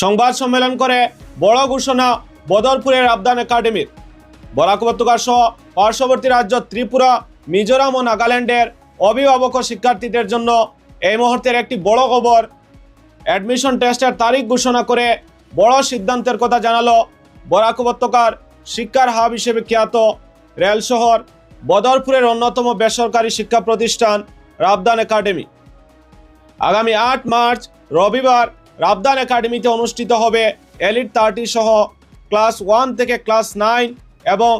সংবাদ সম্মেলন করে বড় ঘোষণা বদরপুরের রাবদান একাডেমির। বরাক উপত্যকা সহ পার্শ্ববর্তী রাজ্য ত্রিপুরা, মিজোরাম ও নাগাল্যান্ডের অভিভাবক ও শিক্ষার্থীদের জন্য এই মুহূর্তের একটি বড় খবর। অ্যাডমিশন টেস্টের তারিখ ঘোষণা করে বড় সিদ্ধান্তের কথা জানালো বরাক উপত্যকার শিক্ষার হাব হিসেবে খ্যাত রেল শহর বদরপুরের অন্যতম বেসরকারি শিক্ষা প্রতিষ্ঠান রাবদান একাডেমি। আগামী 8 মার্চ রবিবার রাবদান একাডেমিতে অনুষ্ঠিত হবে এলিট 30 সহ ক্লাস 1 থেকে ক্লাস 9 এবং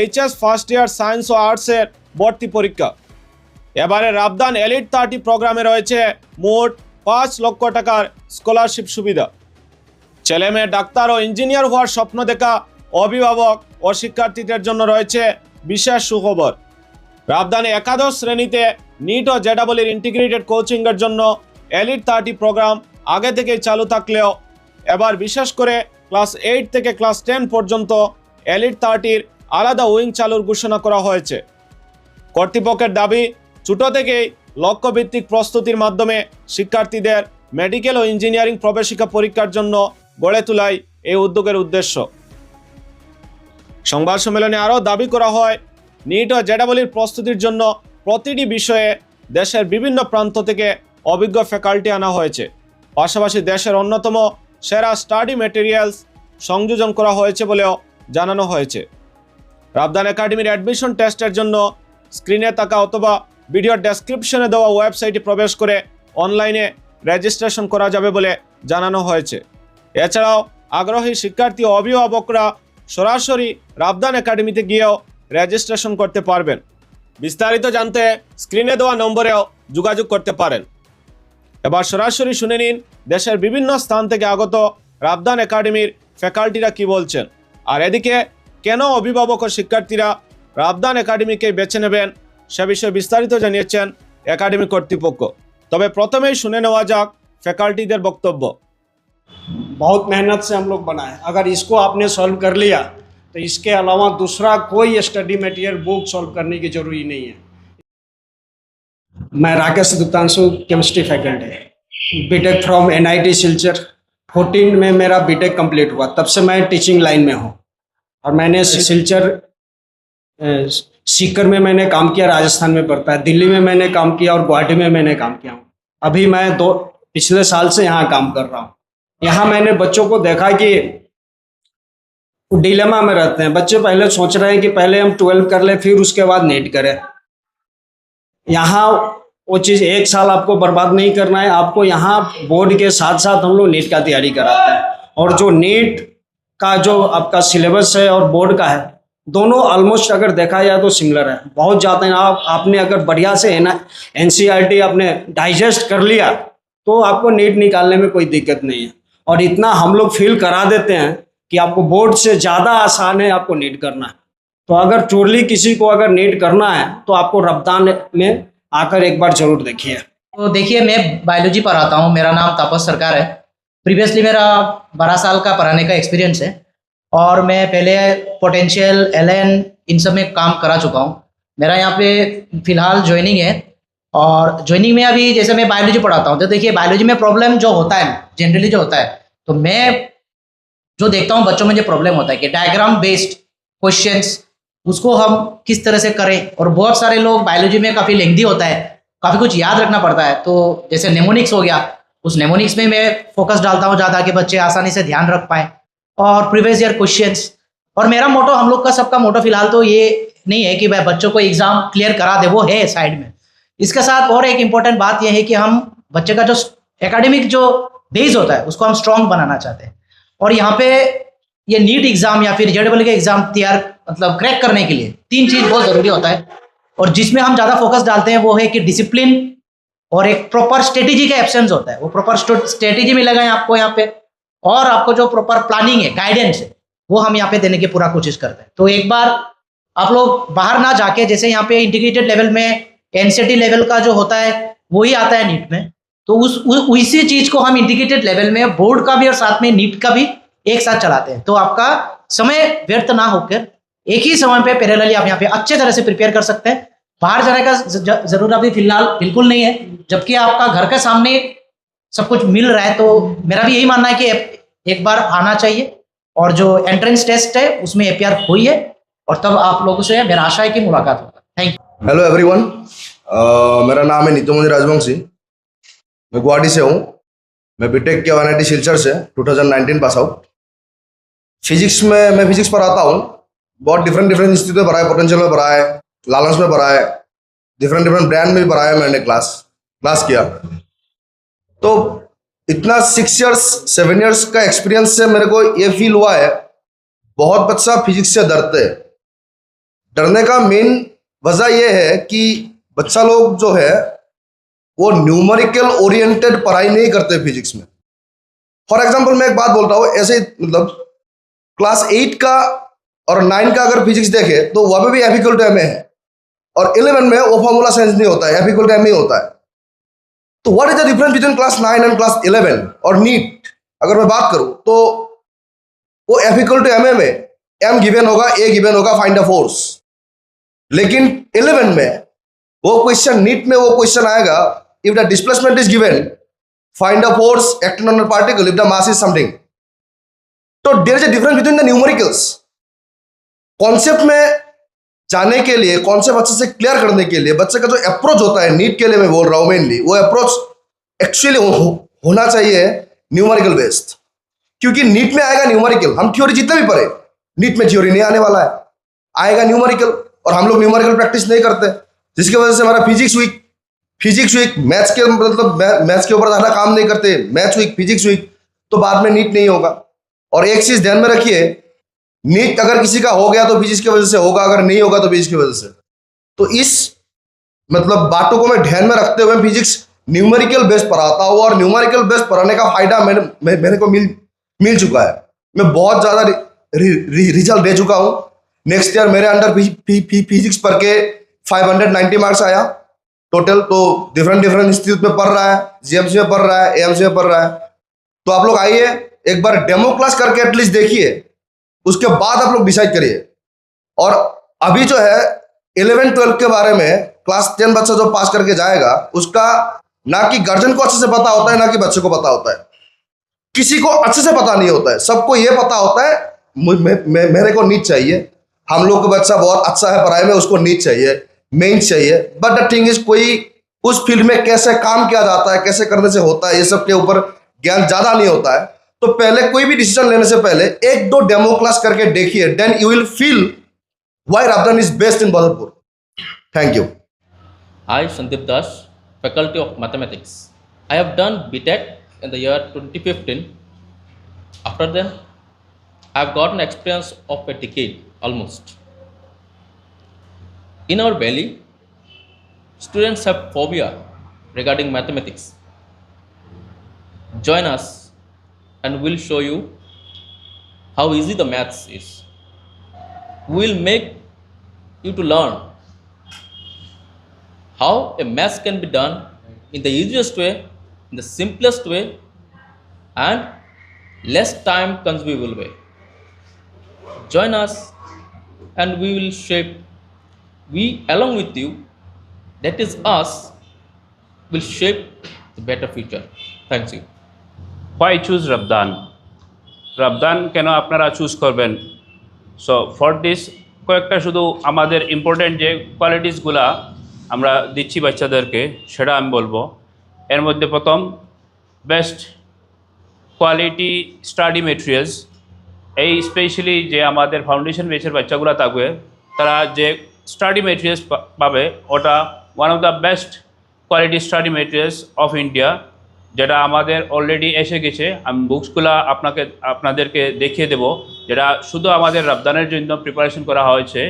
এইচএস ফার্স্ট ইয়ার সায়েন্স ও আর্টসের ভর্তি পরীক্ষা। এবারে রাবদান এলিট 30 প্রোগ্রামে রয়েছে মোট 5 লক্ষ টাকার স্কলারশিপ সুবিধা। ছেলে মেয়ে ডাক্তার ও ইঞ্জিনিয়ার হওয়ার স্বপ্ন দেখা অভিভাবক ও শিক্ষার্থীদের জন্য রয়েছে বিশেষ সুখবর। রাবদানে একাদশ শ্রেণীতে নিট ও জেডাবলের ইন্টিগ্রেটেড কোচিংয়ের জন্য এলিট 30 প্রোগ্রাম আগে থেকেই চালু থাকলেও এবার বিশেষ করে ক্লাস 8 থেকে ক্লাস 10 পর্যন্ত এলিট 30-র আলাদা উইং চালুর ঘোষণা করা হয়েছে। কর্তৃপক্ষের দাবি, ছোট থেকেই লক্ষ্যভিত্তিক প্রস্তুতির মাধ্যমে শিক্ষার্থীদের মেডিকেল ও ইঞ্জিনিয়ারিং প্রবেশিকা পরীক্ষার জন্য গড়ে তোলাই এই উদ্যোগের উদ্দেশ্য। সংবাদ সম্মেলনে আরও দাবি করা হয়, নিট ও জেডাবলের প্রস্তুতির জন্য প্রতিটি বিষয়ে দেশের বিভিন্ন প্রান্ত থেকে অভিজ্ঞ ফ্যাকাল্টি আনা হয়েছে। পাশাপাশি দেশের অন্যতম সেরা স্টাডি ম্যাটেরিয়ালস সংযোজন করা হয়েছে বলেও জানানো হয়েছে। রাবদান একাডেমির অ্যাডমিশন টেস্টের জন্য স্ক্রিনে থাকা অথবা ভিডিওর ডেসক্রিপশনে দেওয়া ওয়েবসাইটে প্রবেশ করে অনলাইনে রেজিস্ট্রেশন করা যাবে বলে জানানো হয়েছে। এছাড়াও আগ্রহী শিক্ষার্থী ও অভিভাবকরা সরাসরি রাবদান একাডেমিতে গিয়েও রেজিস্ট্রেশন করতে পারবেন। বিস্তারিত জানতে স্ক্রিনে দেওয়া নম্বরেও যোগাযোগ করতে পারেন। এবার সরাসরি শুনে নিন দেশের বিভিন্ন স্থান থেকে আগত রাবদান একাডেমির ফ্যাকাল্টিরা কি বলছেন, আর এদিকে কেন অভিভাবক ও শিক্ষার্থীরা রাবদান একাডেমিকে বেছে নেবেন সে বিষয়ে বিস্তারিত জানিয়েছেন একাডেমি কর্তৃপক্ষ। তবে প্রথমেই শুনে নেওয়া যাক ফ্যাকাল্টিদের বক্তব্য। बहुत मेहनत से हम लोग बनाए। अगर इसको आपने सॉल्व कर लिया तो इसके अलावा दूसरा कोई स्टडी मटेरियल बुक सॉल्व करने की जरूरी नहीं है। मैं Rakesh Dutanshu, chemistry faculty, BTech from NIT Silchar. 14 में मेरा बीटेक कंप्लीट हुआ, तब से मैं टीचिंग लाइन में हूँ। और मैंने सिलचर सीकर में मैंने काम किया, राजस्थान में पड़ता है, दिल्ली में मैंने काम किया और गुवाहाटी में मैंने काम किया हूँ। अभी मैं पिछले साल से यहाँ काम कर रहा हूँ। यहाँ मैंने बच्चों को देखा कि डिलेमा में रहते हैं। बच्चे पहले सोच रहे हैं कि पहले हम 12 कर ले फिर उसके बाद नीट करें। यहाँ वो चीज़ 1 साल आपको बर्बाद नहीं करना है। आपको यहाँ बोर्ड के साथ साथ हम लोग नीट का तैयारी कराते हैं। और जो नीट का जो आपका सिलेबस है और बोर्ड का है, दोनों ऑलमोस्ट अगर देखा जाए तो सिमिलर है। बहुत ज़्यादा आपने अगर बढ़िया से NCERT आपने डाइजेस्ट कर लिया तो आपको नीट निकालने में कोई दिक्कत नहीं है। और इतना हम लोग फील करा देते हैं कि आपको बोर्ड से ज़्यादा आसान है आपको नीट करना है। तो अगर टोटली किसी को अगर नीट करना है तो आपको रबदान में आकर एक बार जरूर देखिए। तो देखिए, मैं बायोलॉजी पढ़ाता हूँ। मेरा नाम तापस सरकार है। प्रीवियसली मेरा 12 साल का पढ़ाने का एक्सपीरियंस है और मैं पहले पोटेंशियल LN इन सब में काम करा चुका हूँ। मेरा यहाँ पे फ़िलहाल ज्वाइनिंग है और ज्वाइनिंग में अभी जैसे मैं बायोलॉजी पढ़ाता हूँ तो देखिए, बायोलॉजी में प्रॉब्लम जो होता है जनरली जो होता है, तो मैं जो देखता हूँ बच्चों में जो प्रॉब्लम होता है कि डायग्राम बेस्ड क्वेश्चंस उसको हम किस तरह से करें। और बहुत सारे लोग बायोलॉजी में काफ़ी लेंथी होता है, काफ़ी कुछ याद रखना पड़ता है। तो जैसे नेमोनिक्स हो गया, उस नेमोनिक्स में मैं फोकस डालता हूँ ज़्यादा कि बच्चे आसानी से ध्यान रख पाएँ। और प्रीवियस ईयर क्वेश्चंस, और मेरा मोटो, हम लोग का सबका मोटो फिलहाल तो ये नहीं है कि भाई बच्चों को एग्जाम क्लियर करा दे, वो है साइड में। इसके साथ और एक इम्पोर्टेंट बात यह है कि हम बच्चे का जो एकेडमिक जो बेस होता है उसको हम स्ट्रॉन्ग बनाना चाहते हैं। और यहाँ पे ये नीट एग्जाम या फिर JEE के एग्जाम तैयार मतलब क्रैक करने के लिए 3 चीज़ बहुत ज़रूरी होता है। और जिसमें हम ज़्यादा फोकस डालते हैं वो है कि डिसिप्लिन और एक प्रॉपर स्ट्रेटेजी का एब्सेंस होता है। वो प्रॉपर स्ट्रेटेजी मिलेगा आपको यहाँ पे, और आपको जो प्रॉपर प्लानिंग है, गाइडेंस है, वो हम यहाँ पे देने की पूरा कोशिश करते हैं। तो एक बार आप लोग बाहर ना जाके, जैसे यहाँ पे इंटीग्रेटेड लेवल में NCERT लेवल का जो होता है वही आता है नीट में, तो उसी चीज़ को हम इंटीग्रेटेड लेवल में बोर्ड का भी और साथ में नीट का भी एक साथ चलाते हैं। तो आपका समय व्यर्थ ना होकर एक ही समय पे पैरेलली आप यहाँ पे अच्छे तरह से प्रिपेयर कर सकते हैं। बाहर जाने का जरूरत अभी फिलहाल बिल्कुल नहीं है, जबकि आपका घर के सामने सब कुछ मिल रहा है। तो मेरा भी यही मानना है कि एक बार आना चाहिए, और जो एंट्रेंस टेस्ट है उसमें APR हुई है, और तब आप लोगों से मेरा आशा है कि मुलाकात होगा। Thank you. हेलो एवरीवन, मेरा नाम है नीतू मुनि राजवंशी। मैं गुवाहाटी से हूँ। मैं बीटेक किया NIT सिलचर से 2019 पास आउट। फिजिक्स में मैं फिजिक्स पढ़ाता हूँ। बहुत डिफरेंट इंस्टीट्यूट में पढ़ा है, पोटेंशियल में पढ़ा है, लालंस में पढ़ा है, डिफरेंट ब्रांड में भी पढ़ा है। मैंने क्लास किया। तो इतना 6 इयर्स 7 इयर्स का एक्सपीरियंस से मेरे को ये फील हुआ है, बहुत बच्चा फिजिक्स से डरते हैं। डरने का मेन वजह यह है कि बच्चा लोग जो है वो न्यूमेरिकल ओरिएंटेड पढ़ाई नहीं करते फिजिक्स में। फॉर एग्जांपल मैं एक बात बोल रहा हूँ, ऐसे मतलब क्लास 8 का और 9 का अगर फिजिक्स देखे तो वहाँ पे भी F = ma है, और 11 में वो फॉर्मूला सेंस नहीं होता है, F = ma होता है। तो what is the difference between class 9 and class 11? और नीट अगर मैं बात करूं तो वो F = ma में m गिवन होगा, a गिवन होगा, फाइंड द फोर्स। लेकिन 11 में वो क्वेश्चन, नीट में वो क्वेश्चन आएगा, if the displacement is given, find the force acting on the particle if the mass is something. तो there is a difference between the numericals. Concept में जाने के लिए, कॉन्सेप्ट अच्छे से क्लियर करने के लिए बच्चे का जो अप्रोच होता है, नीट के लिए मैं बोल रहा हूं मेनली, वो अप्रोच एक्चुअली होना चाहिए न्यूमेरिकल बेस्ड। क्योंकि नीट में आएगा न्यूमेरिकल, हम थ्योरी जितने भी पढ़े, नीट में थ्योरी नहीं आने वाला है, आएगा न्यूमेरिकल, और हम लोग न्यूमेरिकल प्रैक्टिस नहीं करते, जिसकी वजह से हमारा फिजिक्स वीक, मैथ्स के मतलब मैथ्स के ऊपर ज़्यादा काम नहीं करते, मैथ्स वीक, फिजिक्स वीक, तो बाद में नीट नहीं होगा। और एक चीज ध्यान में रखिए, नीट अगर किसी का हो गया तो फिजिक्स की वजह से होगा, अगर नहीं होगा तो फिजिक्स की वजह से। तो इस मतलब बातों को मैं ध्यान में रखते हुए फिजिक्स न्यूमेरिकल बेस्ड पढ़ाता हूँ, और न्यूमेरिकल बेस्ड पढ़ाने का फायदा मेरे को मिल चुका है। मैं बहुत ज़्यादा रिजल्ट दे चुका हूँ। नेक्स्ट ईयर मेरे अंडर फिजिक्स पढ़ के 590 मार्क्स आया टोटल। तो डिफरेंट इंस्टीट्यूट में पढ़ रहा है, GMC में पढ़ रहा है, AMC में पढ़ रहा है। तो आप लोग आइए, एक बार डेमो क्लास करके एटलीस्ट देखिए, उसके बाद आप लोग डिसाइड करिए। और अभी जो है 11-12 के बारे में, क्लास 10 बच्चा जो पास करके जाएगा, उसका ना कि गार्जियन को अच्छे से पता होता है, ना कि बच्चे को पता होता है। किसी को अच्छे से पता नहीं होता है, सबको ये पता होता है मेरे को नीट चाहिए, हम लोग का बच्चा बहुत अच्छा है पढ़ाई में, उसको नीट चाहिए, मेंस चाहिए। बट द थिंग इज, कोई उस फील्ड में कैसे काम किया जाता है, कैसे करने से होता है, ये सब के ऊपर ज्ञान ज्यादा नहीं होता है। तो पहले कोई भी डिसीजन लेने से पहले 1-2 डेमो क्लास करके देखिए, then you will feel why Rabdan is best in Badarpur. Thank you. I, Sandeep Das, Faculty of Mathematics. I have done BTech in the year 2015. After then, I have got an experience of a decade almost. In our valley, students have phobia regarding mathematics. Join us and we'll show you how easy the maths is. We will make you to learn how a math can be done in the easiest way, in the simplest way, and less time consumable way. Join us and we will shape, we along with you, that is us, will shape the better future. Thank you. Why choose Rabdan? Rabdan কেন আপনারা choose করবেন? So for this কয়েকটা শুধু আমাদের important যে কোয়ালিটিসগুলা আমরা দিচ্ছি বাচ্চাদেরকে, সেটা আমি বলবো। এর মধ্যে প্রথম, বেস্ট কোয়ালিটি স্টাডি মেটেরিয়ালস। এই স্পেশালি যে আমাদের ফাউন্ডেশন বেসের বাচ্চাগুলো থাকবে, তারা যে স্টাডি মেটেরিয়ালস পাবে, ওটা one of the best quality study materials of India, যেটা আমাদের অলরেডি এসে গেছে। আমি বুকসগুলো আপনাদেরকে দেখিয়ে দেব, যেটা শুধু আমাদের রব্দানের জন্য প্রিপারেশন করা হয়েছে,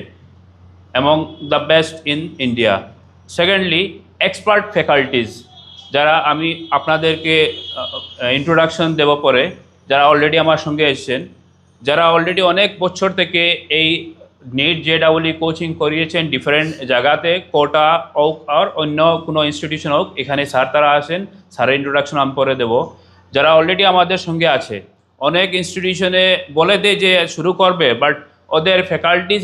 এবং the best in India. Secondly, expert faculties, যারা আমি আপনাদেরকে ইন্ট্রোডাকশন দেব পরে, যারা অলরেডি আমার সঙ্গে এসেছেন, যারা অলরেডি অনেক বছর থেকে এই नीट JEE কোচিং করিয়েছেন ডিফারেন্ট জায়গাতে, কোটা হোক আর অন্য কোনো ইনস্টিটিউশন হোক, এখানে স্যার তারা আসেন, স্যারের ইন্ট্রোডাকশন আমি করে দেবো। যারা অলরেডি আমাদের সঙ্গে আছে, অনেক ইনস্টিটিউশনে বলে দেয় যে শুরু করবে, বাট ওদের ফ্যাকাল্টিজ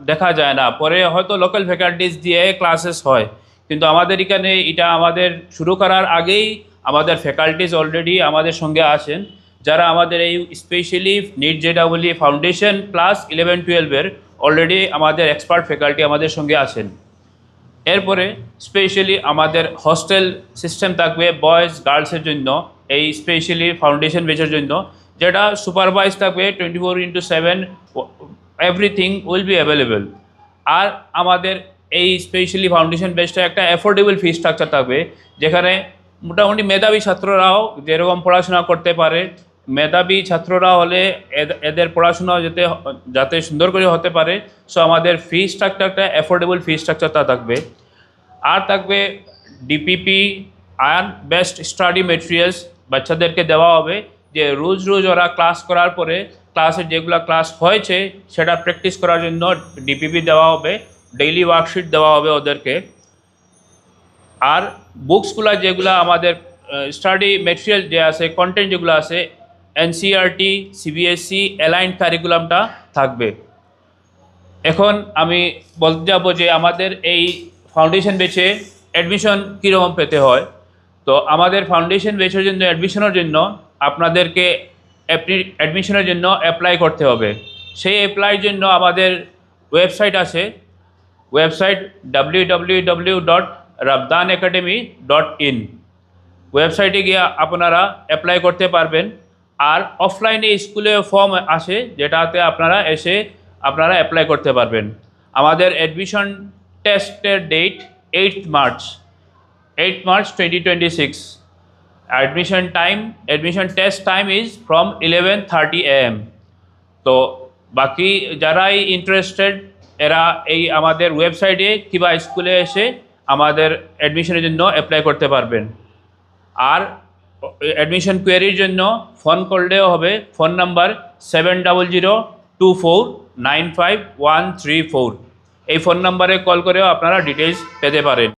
দেখা যায় না, পরে হয়তো লোকাল ফ্যাকাল্টিজ দিয়ে ক্লাসেস হয়, কিন্তু আমাদের এখানে এটা আমাদের শুরু করার আগেই আমাদের ফ্যাকাল্টিজ অলরেডি আমাদের সঙ্গে আসেন। যারা আমাদের এই স্পেশালি নিট যেটা বলি ফাউন্ডেশন ক্লাস 11-12-এর অলরেডি আমাদের এক্সপার্ট ফ্যাকাল্টি আমাদের সঙ্গে আছেন। এরপরে স্পেশালি আমাদের হস্টেল সিস্টেম থাকবে বয়েজ গার্লসের জন্য, এই স্পেশালি ফাউন্ডেশন বেচের জন্য, যেটা সুপারভাইজ থাকবে 24/7, এভরিথিং উইল বি অ্যাভেলেবেল। আর আমাদের এই স্পেশালি ফাউন্ডেশন বেচটা একটা অ্যাফোর্ডেবল ফি স্ট্রাকচার থাকবে, যেখানে মোটামুটি মেধাবী ছাত্ররাও যেরকম পড়াশোনা করতে পারে, মেধাবী ছাত্ররা হলে এদের পড়াশোনা যাতে সুন্দর করে হতে পারে, সো আমাদের ফি স্ট্রাকচারটা অ্যাফোর্ডেবল ফি স্ট্রাকচারটা থাকবে। আর থাকবে ডিপিপি আর বেস্ট স্টাডি মেটেরিয়ালস বাচ্চাদেরকে দেওয়া হবে, যে রোজ রোজ ওরা ক্লাস করার পরে ক্লাসে যেগুলো ক্লাস হয়েছে সেটা প্র্যাকটিস করার জন্য ডিপিপি দেওয়া হবে, ডেইলি ওয়ার্কশিট দেওয়া হবে ওদেরকে। আর বুকসগুলো যেগুলো আমাদের স্টাডি মেটেরিয়াল যে আছে, কন্টেন্ট যেগুলো আছে, এনসিইআরটি, সিবিএসই অ্যালাইন্ড কারিকুলামটা থাকবে। এখন আমি বলতে যাব যে আমাদের এই ফাউন্ডেশন বেচে অ্যাডমিশন কীরকম পেতে হয়। তো আমাদের ফাউন্ডেশন বেচের জন্য অ্যাডমিশনের জন্য আপনাদেরকে অ্যাডমিশনের জন্য অ্যাপ্লাই করতে হবে। সেই অ্যাপ্লাইয়ের জন্য আমাদের ওয়েবসাইট আছে, ওয়েবসাইট www.rabdanacademy.in। ওয়েবসাইটে গিয়ে আপনারা অ্যাপ্লাই করতে পারবেন। আর অফলাইনে স্কুলে ফর্ম আসে, যেটাতে আপনারা এসে আপনারা অ্যাপ্লাই করতে পারবেন। আমাদের অ্যাডমিশন টেস্টের date 8 March 2026। Admission test time is from 11:30 AM। তো বাকি যারাই ইন্টারেস্টেড এরা এই আমাদের ওয়েবসাইটে কিংবা স্কুলে এসে আমাদের অ্যাডমিশনের জন্য অ্যাপ্লাই করতে পারবেন। আর অ্যাডমিশন কোয়েরির জন্য ফোন করলেও হবে, ফোন নাম্বার 7002495134। এই ফোন নাম্বারে কল করেও আপনারা ডিটেলস পেতে পারেন।